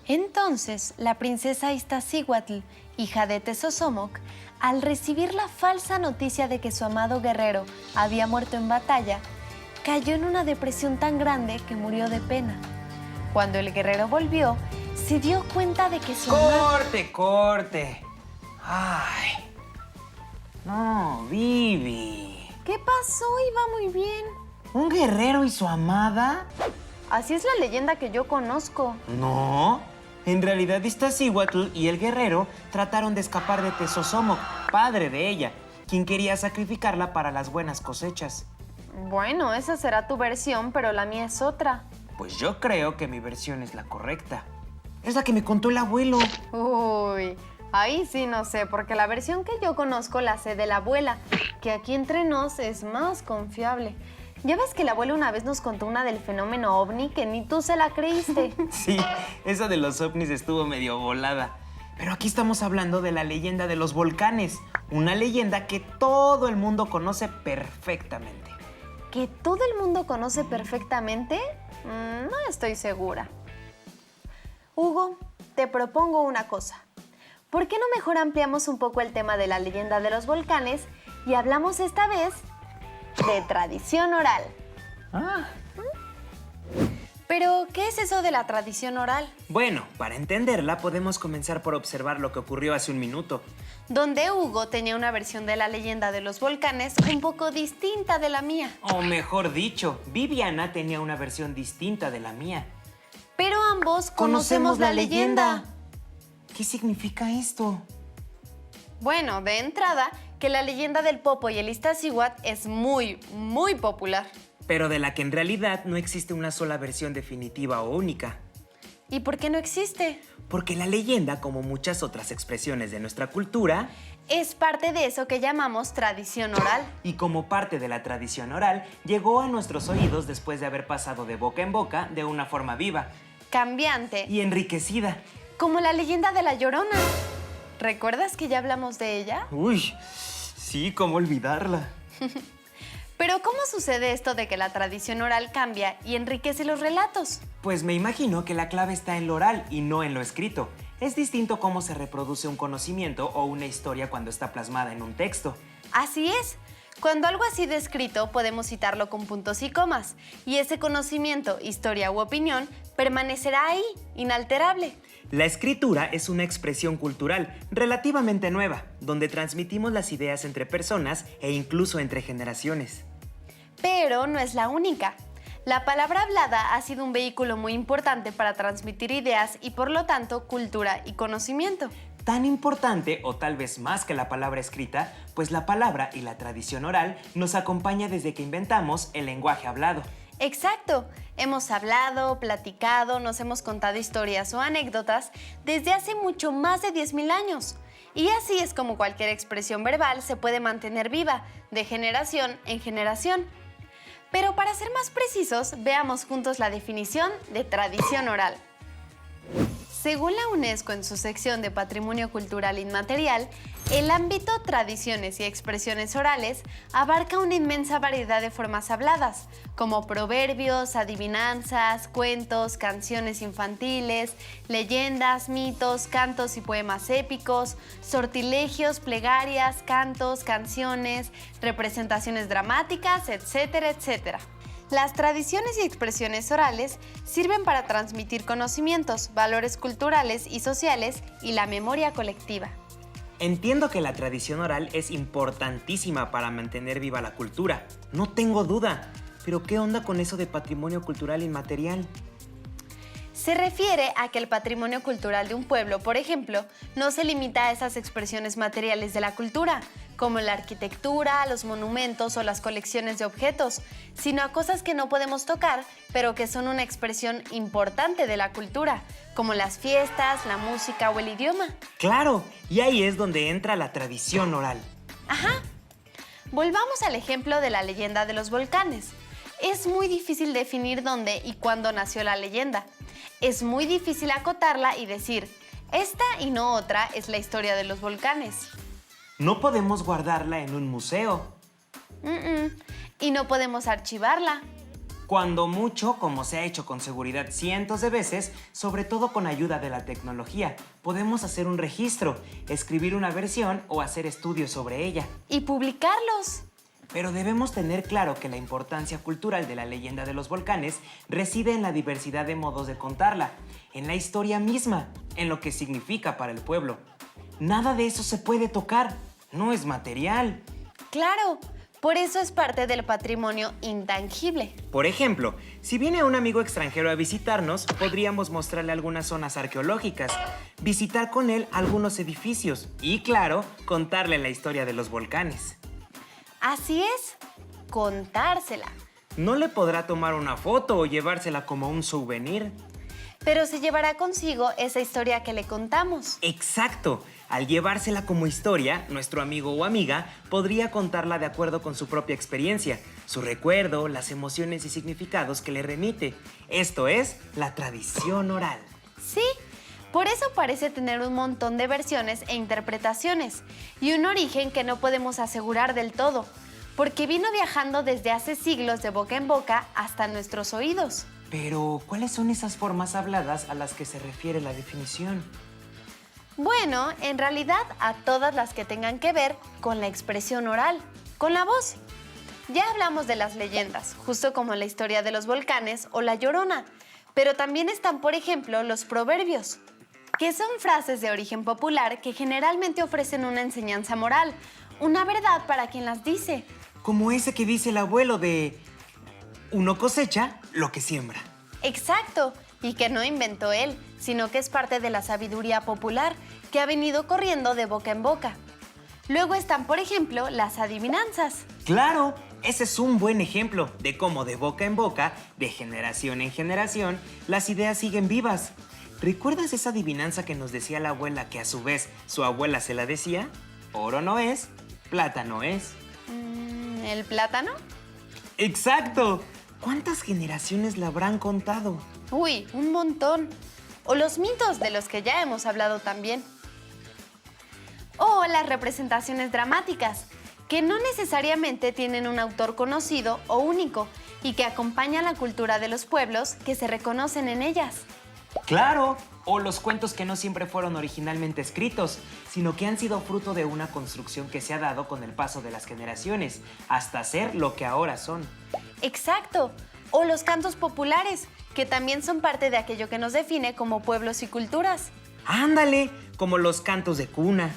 Entonces, la princesa Iztaccíhuatl, hija de Tezosomoc, al recibir la falsa noticia de que su amado guerrero había muerto en batalla, cayó en una depresión tan grande que murió de pena. Cuando el guerrero volvió, se dio cuenta de que su amado... ¡Corte! ¡Ay! No, Vivi. ¿Qué pasó? Iba muy bien. ¿Un guerrero y su amada? Así es la leyenda que yo conozco. No. En realidad, Iztaccíhuatl y el guerrero trataron de escapar de Tezosomoc, padre de ella, quien quería sacrificarla para las buenas cosechas. Bueno, esa será tu versión, pero la mía es otra. Pues yo creo que mi versión es la correcta. Es la que me contó el abuelo. Uy, ahí sí no sé, porque la versión que yo conozco la sé de la abuela, que aquí entre nos es más confiable. Ya ves que el abuelo una vez nos contó una del fenómeno ovni que ni tú se la creíste. Sí, esa de los ovnis estuvo medio volada. Pero aquí estamos hablando de la leyenda de los volcanes. Una leyenda que todo el mundo conoce perfectamente. ¿Que todo el mundo conoce perfectamente? No estoy segura. Hugo, te propongo una cosa. ¿Por qué no mejor ampliamos un poco el tema de la leyenda de los volcanes y hablamos esta vez de tradición oral? Pero, ¿qué es eso de la tradición oral? Bueno, para entenderla podemos comenzar por observar lo que ocurrió hace un minuto. Donde Hugo tenía una versión de la leyenda de los volcanes un poco distinta de la mía. O mejor dicho, Viviana tenía una versión distinta de la mía. Pero ambos conocemos la leyenda. ¿Qué significa esto? Bueno, de entrada, que la leyenda del Popo y el Iztaccíhuatl es muy popular. Pero de la que en realidad no existe una sola versión definitiva o única. ¿Y por qué no existe? Porque la leyenda, como muchas otras expresiones de nuestra cultura, es parte de eso que llamamos tradición oral. Y como parte de la tradición oral, llegó a nuestros oídos después de haber pasado de boca en boca de una forma viva, cambiante y enriquecida. Como la leyenda de La Llorona. ¿Recuerdas que ya hablamos de ella? Uy, sí, ¿cómo olvidarla? Pero ¿cómo sucede esto de que la tradición oral cambia y enriquece los relatos? Pues me imagino que la clave está en lo oral y no en lo escrito. Es distinto cómo se reproduce un conocimiento o una historia cuando está plasmada en un texto. Así es. Cuando algo así descrito podemos citarlo con puntos y comas, y ese conocimiento, historia u opinión permanecerá ahí, inalterable. La escritura es una expresión cultural relativamente nueva, donde transmitimos las ideas entre personas e incluso entre generaciones. Pero no es la única. La palabra hablada ha sido un vehículo muy importante para transmitir ideas y por lo tanto cultura y conocimiento. Tan importante o tal vez más que la palabra escrita, pues la palabra y la tradición oral nos acompaña desde que inventamos el lenguaje hablado. Exacto. Hemos hablado, platicado, nos hemos contado historias o anécdotas desde hace mucho más de 10,000 años. Y así es como cualquier expresión verbal se puede mantener viva, de generación en generación. Pero para ser más precisos, veamos juntos la definición de tradición oral. Según la UNESCO en su sección de Patrimonio Cultural Inmaterial, el ámbito tradiciones y expresiones orales abarca una inmensa variedad de formas habladas, como proverbios, adivinanzas, cuentos, canciones infantiles, leyendas, mitos, cantos y poemas épicos, sortilegios, plegarias, cantos, canciones, representaciones dramáticas, etcétera, etcétera. Las tradiciones y expresiones orales sirven para transmitir conocimientos, valores culturales y sociales y la memoria colectiva. Entiendo que la tradición oral es importantísima para mantener viva la cultura, no tengo duda. Pero ¿qué onda con eso de patrimonio cultural inmaterial? Se refiere a que el patrimonio cultural de un pueblo, por ejemplo, no se limita a esas expresiones materiales de la cultura, como la arquitectura, los monumentos o las colecciones de objetos, sino a cosas que no podemos tocar, pero que son una expresión importante de la cultura, como las fiestas, la música o el idioma. ¡Claro! Y ahí es donde entra la tradición oral. Ajá. Volvamos al ejemplo de la leyenda de los volcanes. Es muy difícil definir dónde y cuándo nació la leyenda. Es muy difícil acotarla y decir, esta y no otra es la historia de los volcanes. No podemos guardarla en un museo. Y no podemos archivarla. Cuando mucho, como se ha hecho con seguridad cientos de veces, sobre todo con ayuda de la tecnología, podemos hacer un registro, escribir una versión o hacer estudios sobre ella. Y publicarlos. Pero debemos tener claro que la importancia cultural de la leyenda de los volcanes reside en la diversidad de modos de contarla, en la historia misma, en lo que significa para el pueblo. Nada de eso se puede tocar, no es material. Claro, por eso es parte del patrimonio intangible. Por ejemplo, si viene un amigo extranjero a visitarnos, podríamos mostrarle algunas zonas arqueológicas, visitar con él algunos edificios y, claro, contarle la historia de los volcanes. Así es, contársela. No le podrá tomar una foto o llevársela como un souvenir. Pero se llevará consigo esa historia que le contamos. Exacto. Al llevársela como historia, nuestro amigo o amiga podría contarla de acuerdo con su propia experiencia, su recuerdo, las emociones y significados que le remite. Esto es la tradición oral. Sí, por eso parece tener un montón de versiones e interpretaciones y un origen que no podemos asegurar del todo, porque vino viajando desde hace siglos de boca en boca hasta nuestros oídos. Pero, ¿cuáles son esas formas habladas a las que se refiere la definición? Bueno, en realidad a todas las que tengan que ver con la expresión oral, con la voz. Ya hablamos de las leyendas, justo como la historia de los volcanes o la Llorona, pero también están, por ejemplo, los proverbios, que son frases de origen popular que generalmente ofrecen una enseñanza moral, una verdad para quien las dice. Como ese que dice el abuelo de uno cosecha lo que siembra. Exacto, y que no inventó él, sino que es parte de la sabiduría popular que ha venido corriendo de boca en boca. Luego están, por ejemplo, las adivinanzas. ¡Claro! Ese es un buen ejemplo de cómo de boca en boca, de generación en generación, las ideas siguen vivas. ¿Recuerdas esa adivinanza que nos decía la abuela que a su vez su abuela se la decía? Oro no es, plata no es. ¿El plátano? ¡Exacto! ¿Cuántas generaciones la habrán contado? Uy, un montón. O los mitos de los que ya hemos hablado también. O las representaciones dramáticas, que no necesariamente tienen un autor conocido o único y que acompañan la cultura de los pueblos que se reconocen en ellas. ¡Claro! O los cuentos que no siempre fueron originalmente escritos, sino que han sido fruto de una construcción que se ha dado con el paso de las generaciones, hasta ser lo que ahora son. ¡Exacto! O los cantos populares, que también son parte de aquello que nos define como pueblos y culturas. ¡Ándale! Como los cantos de cuna.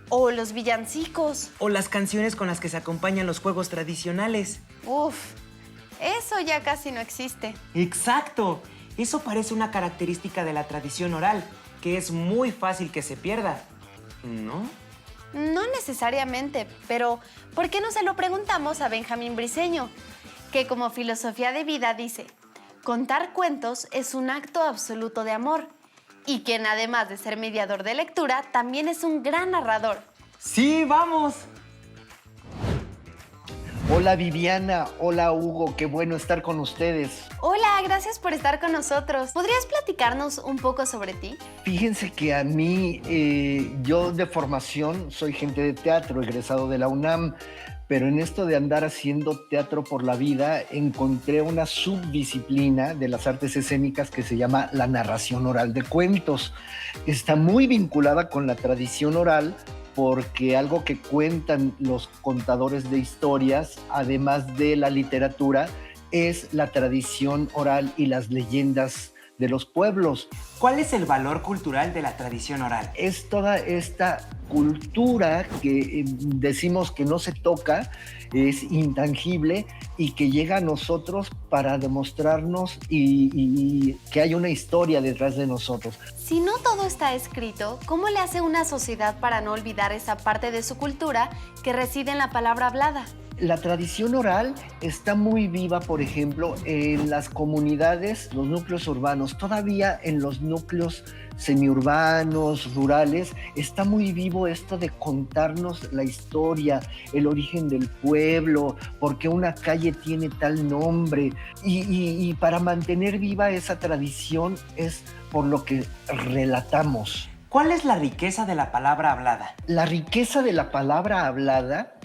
O los villancicos. O las canciones con las que se acompañan los juegos tradicionales. Uf, eso ya casi no existe. ¡Exacto! Eso parece una característica de la tradición oral, que es muy fácil que se pierda, ¿no? No necesariamente, pero ¿por qué no se lo preguntamos a Benjamín Briceño? Que como filosofía de vida dice, contar cuentos es un acto absoluto de amor y quien además de ser mediador de lectura, también es un gran narrador. ¡Sí, vamos! Hola Viviana, hola Hugo, qué bueno estar con ustedes. Hola, gracias por estar con nosotros. ¿Podrías platicarnos un poco sobre ti? Fíjense que a mí, yo de formación soy gente de teatro, egresado de la UNAM, pero en esto de andar haciendo teatro por la vida, encontré una subdisciplina de las artes escénicas que se llama la narración oral de cuentos. Está muy vinculada con la tradición oral, porque algo que cuentan los contadores de historias, además de la literatura, es la tradición oral y las leyendas de los pueblos. ¿Cuál es el valor cultural de la tradición oral? Es toda esta cultura que decimos que no se toca, es intangible y que llega a nosotros para demostrarnos y que hay una historia detrás de nosotros. Si no todo está escrito, ¿cómo le hace una sociedad para no olvidar esa parte de su cultura que reside en la palabra hablada? La tradición oral está muy viva, por ejemplo, en las comunidades, los núcleos urbanos. Todavía en los núcleos semiurbanos, rurales, está muy vivo esto de contarnos la historia, el origen del pueblo, por qué una calle tiene tal nombre. Y para mantener viva esa tradición es por lo que relatamos. ¿Cuál es la riqueza de la palabra hablada? La riqueza de la palabra hablada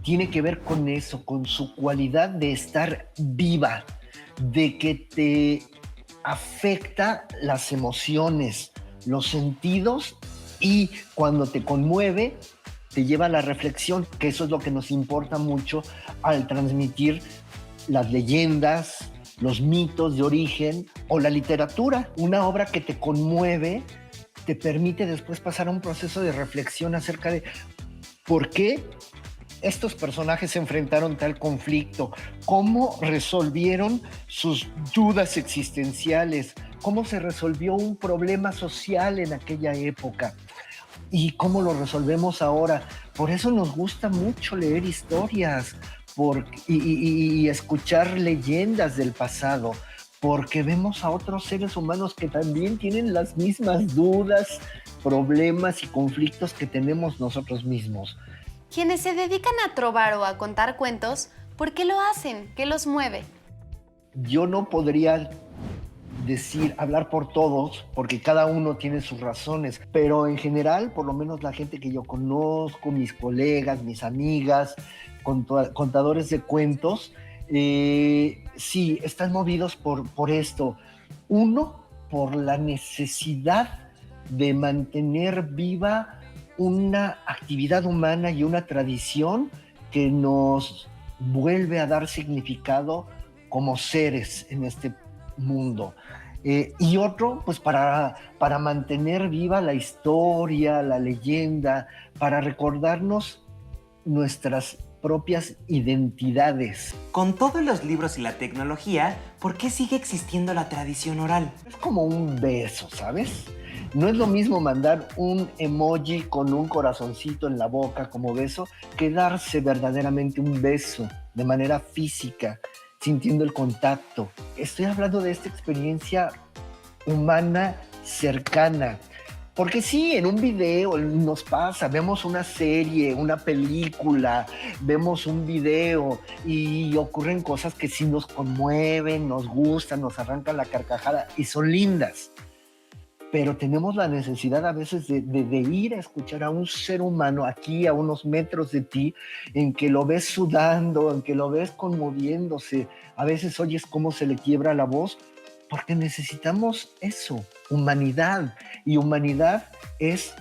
tiene que ver con eso, con su cualidad de estar viva. de que te afecta las emociones, los sentidos, y cuando te conmueve, te lleva a la reflexión, que eso es lo que nos importa mucho al transmitir las leyendas, los mitos de origen o la literatura. Una obra que te conmueve te permite después pasar a un proceso de reflexión acerca de por qué estos personajes se enfrentaron tal conflicto, cómo resolvieron sus dudas existenciales, cómo se resolvió un problema social en aquella época y cómo lo resolvemos ahora. Por eso nos gusta mucho leer historias y escuchar leyendas del pasado, porque vemos a otros seres humanos que también tienen las mismas dudas, problemas y conflictos que tenemos nosotros mismos. Quienes se dedican a trovar o a contar cuentos, ¿por qué lo hacen? ¿Qué los mueve? Yo no podría hablar por todos, porque cada uno tiene sus razones, pero en general, por lo menos la gente que yo conozco, mis colegas, mis amigas, contadores de cuentos, sí, están movidos por esto. Uno, por la necesidad de mantener viva una actividad humana y una tradición que nos vuelve a dar significado como seres en este mundo. Y otro, pues para mantener viva la historia, la leyenda, para recordarnos nuestras propias identidades. Con todos los libros y la tecnología, ¿por qué sigue existiendo la tradición oral? Es como un beso, ¿sabes? No es lo mismo mandar un emoji con un corazoncito en la boca como beso que darse verdaderamente un beso de manera física, sintiendo el contacto. Estoy hablando de esta experiencia humana cercana. Porque sí, en un video nos pasa, vemos una serie, una película, vemos un video y ocurren cosas que sí nos conmueven, nos gustan, nos arrancan la carcajada y son lindas. Pero tenemos la necesidad a veces de ir a escuchar a un ser humano aquí a unos metros de ti, en que lo ves sudando, en que lo ves conmoviéndose. A veces oyes cómo se le quiebra la voz, porque necesitamos eso, humanidad. Y humanidad es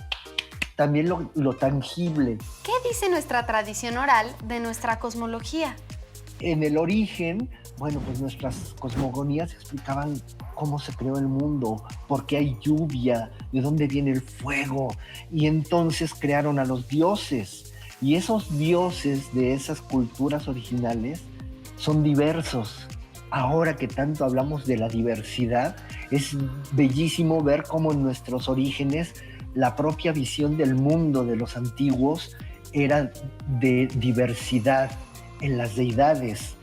también lo tangible. ¿Qué dice nuestra tradición oral de nuestra cosmología? En el origen, bueno, pues nuestras cosmogonías explicaban cómo se creó el mundo, por qué hay lluvia, de dónde viene el fuego, y entonces crearon a los dioses. Y esos dioses de esas culturas originales son diversos. Ahora que tanto hablamos de la diversidad, es bellísimo ver cómo en nuestros orígenes la propia visión del mundo de los antiguos era de diversidad en las deidades.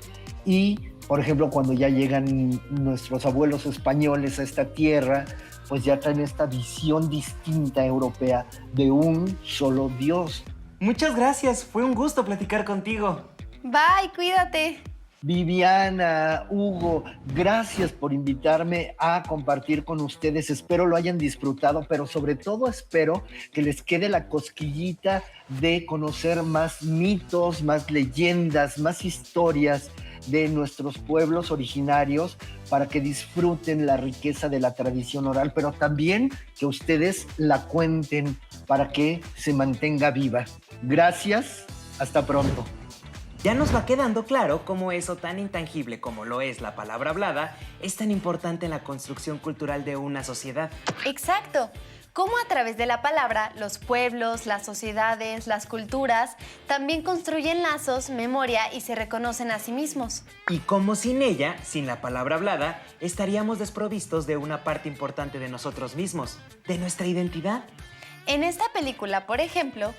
Y, por ejemplo, cuando ya llegan nuestros abuelos españoles a esta tierra, pues ya traen esta visión distinta europea de un solo Dios. Muchas gracias, fue un gusto platicar contigo. Bye, cuídate. Viviana, Hugo, gracias por invitarme a compartir con ustedes. Espero lo hayan disfrutado, pero sobre todo espero que les quede la cosquillita de conocer más mitos, más leyendas, más historias de nuestros pueblos originarios para que disfruten la riqueza de la tradición oral, pero también que ustedes la cuenten para que se mantenga viva. Gracias, hasta pronto. Ya nos va quedando claro cómo eso tan intangible como lo es la palabra hablada es tan importante en la construcción cultural de una sociedad. Exacto. Cómo a través de la palabra los pueblos, las sociedades, las culturas también construyen lazos, memoria y se reconocen a sí mismos. Y cómo sin ella, sin la palabra hablada, estaríamos desprovistos de una parte importante de nosotros mismos, de nuestra identidad. En esta película, por ejemplo,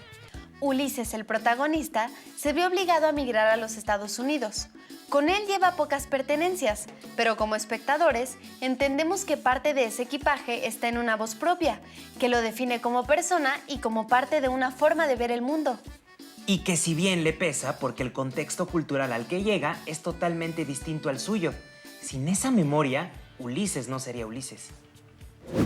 Ulises, el protagonista, se ve obligado a migrar a los Estados Unidos. Con él lleva pocas pertenencias, pero como espectadores entendemos que parte de ese equipaje está en una voz propia, que lo define como persona y como parte de una forma de ver el mundo. Y que si bien le pesa porque el contexto cultural al que llega es totalmente distinto al suyo. Sin esa memoria, Ulises no sería Ulises.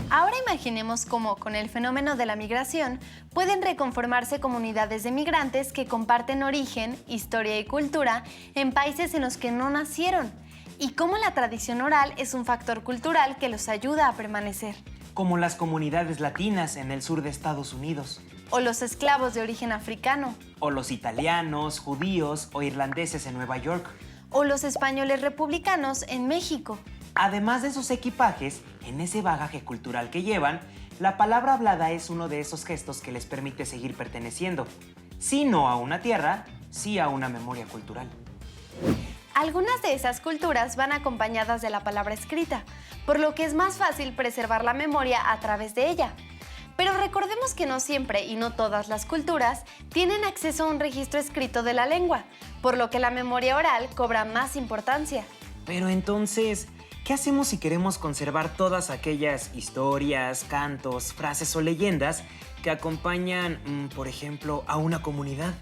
Ahora imaginemos cómo, con el fenómeno de la migración, pueden reconformarse comunidades de migrantes que comparten origen, historia y cultura en países en los que no nacieron. y cómo la tradición oral es un factor cultural que los ayuda a permanecer. Como las comunidades latinas en el sur de Estados Unidos, O los esclavos de origen africano. o los italianos, judíos o irlandeses en Nueva York. O los españoles republicanos en México. Además de sus equipajes, en ese bagaje cultural que llevan, la palabra hablada es uno de esos gestos que les permite seguir perteneciendo. Sí no a una tierra, sí a una memoria cultural. Algunas de esas culturas van acompañadas de la palabra escrita, por lo que es más fácil preservar la memoria a través de ella. Pero recordemos que no siempre y no todas las culturas tienen acceso a un registro escrito de la lengua, por lo que la memoria oral cobra más importancia. Pero entonces, ¿qué hacemos si queremos conservar todas aquellas historias, cantos, frases o leyendas que acompañan, por ejemplo, a una comunidad?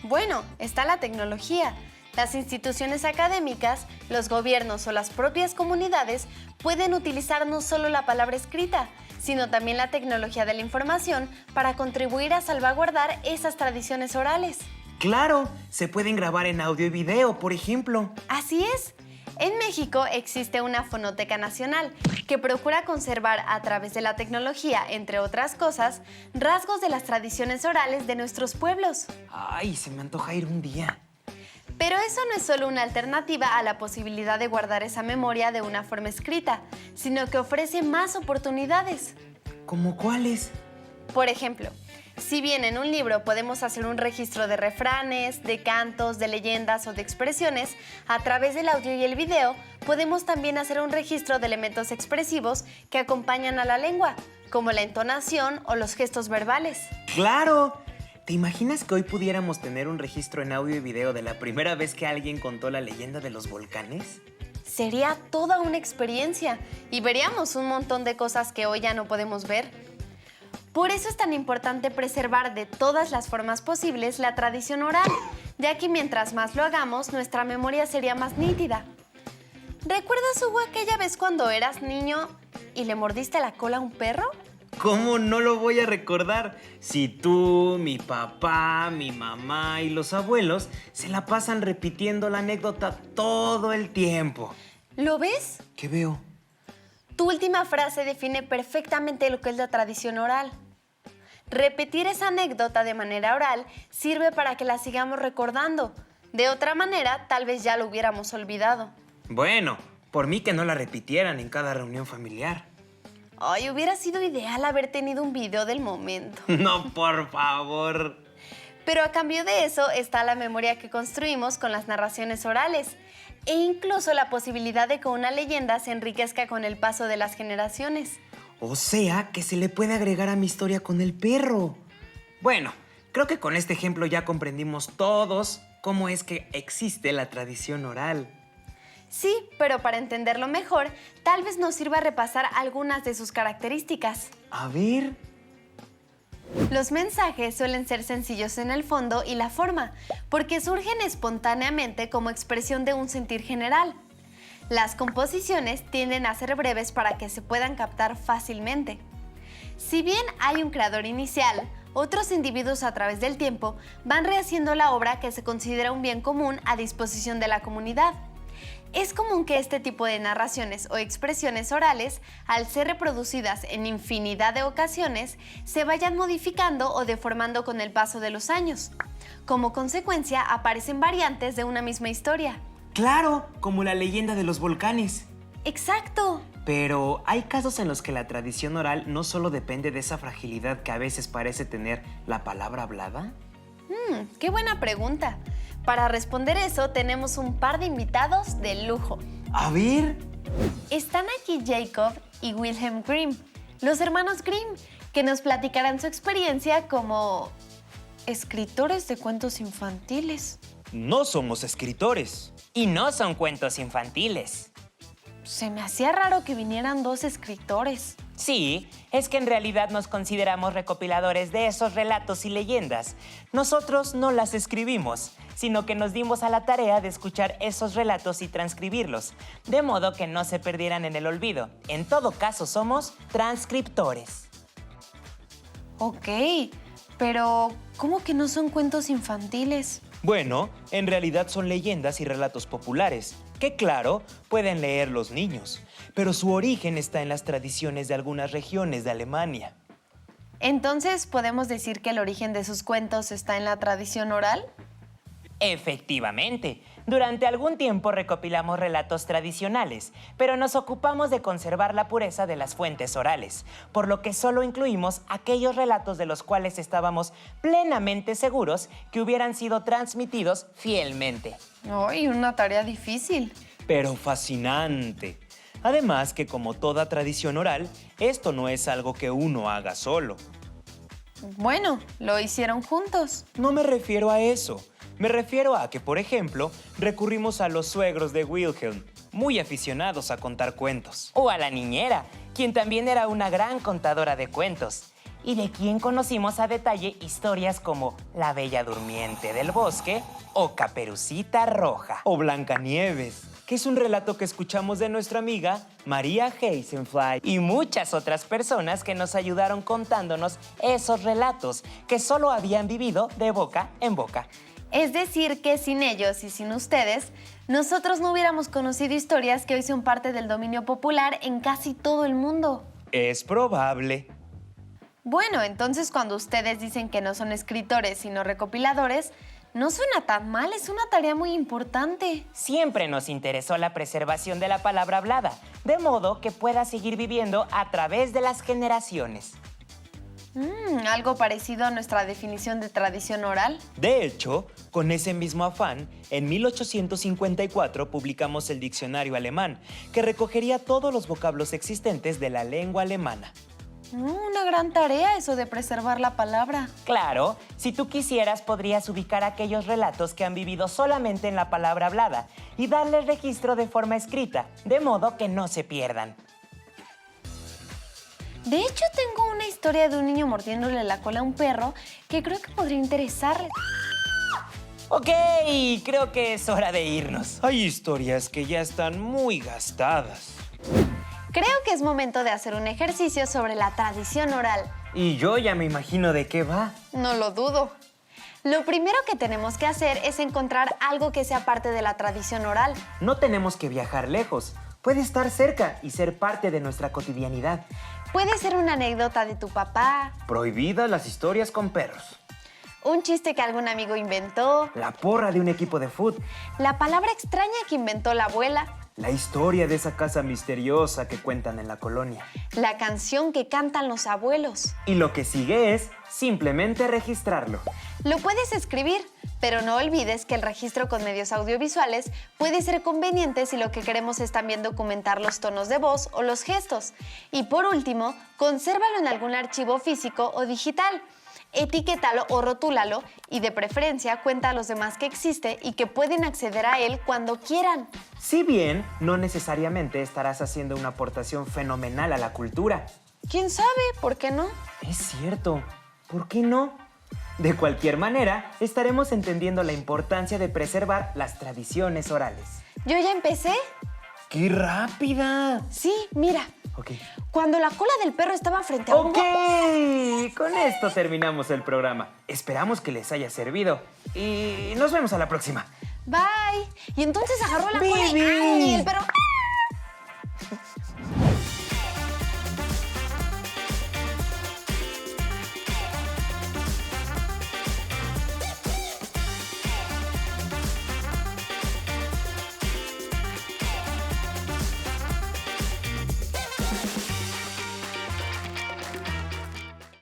Bueno, está la tecnología. Las instituciones académicas, los gobiernos o las propias comunidades pueden utilizar no solo la palabra escrita, sino también la tecnología de la información para contribuir a salvaguardar esas tradiciones orales. ¡Claro! Se pueden grabar en audio y video, por ejemplo. Así es. En México existe una Fonoteca Nacional que procura conservar a través de la tecnología, entre otras cosas, rasgos de las tradiciones orales de nuestros pueblos. Ay, se me antoja ir un día. Pero eso no es solo una alternativa a la posibilidad de guardar esa memoria de una forma escrita, sino que ofrece más oportunidades. ¿Cómo cuáles? Por ejemplo, si bien en un libro podemos hacer un registro de refranes, de cantos, de leyendas o de expresiones, a través del audio y el video podemos también hacer un registro de elementos expresivos que acompañan a la lengua, como la entonación o los gestos verbales. ¡Claro! ¿Te imaginas que hoy pudiéramos tener un registro en audio y video de la primera vez que alguien contó la leyenda de los volcanes? Sería toda una experiencia y veríamos un montón de cosas que hoy ya no podemos ver. Por eso es tan importante preservar de todas las formas posibles la tradición oral, ya que mientras más lo hagamos, nuestra memoria sería más nítida. ¿Recuerdas, Hugo, aquella vez cuando eras niño y le mordiste la cola a un perro? ¿Cómo no lo voy a recordar? Si tú, mi papá, mi mamá y los abuelos se la pasan repitiendo la anécdota todo el tiempo. ¿Lo ves? ¿Qué veo? Tu última frase define perfectamente lo que es la tradición oral. Repetir esa anécdota de manera oral sirve para que la sigamos recordando. De otra manera, tal vez ya lo hubiéramos olvidado. Bueno, por mí que no la repitieran en cada reunión familiar. Ay, hubiera sido ideal haber tenido un video del momento. No, por favor. Pero a cambio de eso está la memoria que construimos con las narraciones orales e incluso la posibilidad de que una leyenda se enriquezca con el paso de las generaciones. O sea, que se le puede agregar a mi historia con el perro. Bueno, creo que con este ejemplo ya comprendimos todos cómo es que existe la tradición oral. Sí, pero para entenderlo mejor, tal vez nos sirva repasar algunas de sus características. A ver. Los mensajes suelen ser sencillos en el fondo y la forma, porque surgen espontáneamente como expresión de un sentir general. Las composiciones tienden a ser breves para que se puedan captar fácilmente. Si bien hay un creador inicial, otros individuos a través del tiempo van rehaciendo la obra que se considera un bien común a disposición de la comunidad. Es común que este tipo de narraciones o expresiones orales, al ser reproducidas en infinidad de ocasiones, se vayan modificando o deformando con el paso de los años. Como consecuencia, aparecen variantes de una misma historia. Claro, como la leyenda de los volcanes. ¡Exacto! Pero hay casos en los que la tradición oral no solo depende de esa fragilidad que a veces parece tener la palabra hablada. ¡Qué buena pregunta! Para responder eso, tenemos un par de invitados de lujo. A ver. Están aquí Jacob y Wilhelm Grimm, los hermanos Grimm, que nos platicarán su experiencia como escritores de cuentos infantiles. No somos escritores. Y no son cuentos infantiles. Se me hacía raro que vinieran dos escritores. Sí, es que en realidad nos consideramos recopiladores de esos relatos y leyendas. Nosotros no las escribimos, sino que nos dimos a la tarea de escuchar esos relatos y transcribirlos, de modo que no se perdieran en el olvido. En todo caso, somos transcriptores. Ok, pero ¿cómo que no son cuentos infantiles? Bueno, en realidad son leyendas y relatos populares. que claro, pueden leer los niños, pero su origen está en las tradiciones de algunas regiones de Alemania. Entonces, ¿podemos decir que el origen de sus cuentos está en la tradición oral? Efectivamente, durante algún tiempo recopilamos relatos tradicionales, pero nos ocupamos de conservar la pureza de las fuentes orales, por lo que solo incluimos aquellos relatos de los cuales estábamos plenamente seguros que hubieran sido transmitidos fielmente. ¡Ay, una tarea difícil! Pero fascinante. Además que como toda tradición oral, esto no es algo que uno haga solo. Bueno, lo hicieron juntos. No me refiero a eso. Me refiero a que, por ejemplo, recurrimos a los suegros de Wilhelm, muy aficionados a contar cuentos. O a la niñera, quien también era una gran contadora de cuentos, y de quien conocimos a detalle historias como La Bella Durmiente del Bosque o Caperucita Roja. O Blancanieves, que es un relato que escuchamos de nuestra amiga María Hasenfly. Y muchas otras personas que nos ayudaron contándonos esos relatos que solo habían vivido de boca en boca. Es decir, que sin ellos y sin ustedes, nosotros no hubiéramos conocido historias que hoy son parte del dominio popular en casi todo el mundo. Es probable. Bueno, entonces cuando ustedes dicen que no son escritores sino recopiladores, no suena tan mal, es una tarea muy importante. Siempre nos interesó la preservación de la palabra hablada, de modo que pueda seguir viviendo a través de las generaciones. Algo parecido a nuestra definición de tradición oral. De hecho, con ese mismo afán, en 1854 publicamos el diccionario alemán, que recogería todos los vocablos existentes de la lengua alemana. Una gran tarea eso de preservar la palabra. Claro, si tú quisieras podrías ubicar aquellos relatos que han vivido solamente en la palabra hablada y darles registro de forma escrita, de modo que no se pierdan. De hecho, tengo una historia de un niño mordiéndole la cola a un perro que creo que podría interesarle. Ok, creo que es hora de irnos. Hay historias que ya están muy gastadas. Creo que es momento de hacer un ejercicio sobre la tradición oral. Y yo ya me imagino de qué va. No lo dudo. Lo primero que tenemos que hacer es encontrar algo que sea parte de la tradición oral. No tenemos que viajar lejos. Puede estar cerca y ser parte de nuestra cotidianidad. Puede ser una anécdota de tu papá, Prohibidas las historias con perros. un chiste que algún amigo inventó, La porra de un equipo de fútbol. la palabra extraña que inventó la abuela, La historia de esa casa misteriosa que cuentan en la colonia. la canción que cantan los abuelos. Y lo que sigue es simplemente registrarlo. Lo puedes escribir, pero no olvides que el registro con medios audiovisuales puede ser conveniente si lo que queremos es también documentar los tonos de voz o los gestos. Y por último, consérvalo en algún archivo físico o digital. Etiquétalo o rotúlalo y de preferencia cuenta a los demás que existe y que pueden acceder a él cuando quieran. Si bien no necesariamente estarás haciendo una aportación fenomenal a la cultura. ¿Quién sabe? ¿Por qué no? Es cierto. ¿Por qué no? De cualquier manera, estaremos entendiendo la importancia de preservar las tradiciones orales. ¿Yo ya empecé? ¡Qué rápida! Sí, mira. Ok. Cuando la cola del perro estaba frente a un... Ok, con esto terminamos el programa. Esperamos que les haya servido y nos vemos a la próxima. Bye. Y entonces agarró la cola y... Baby. ¡Ay! El perro...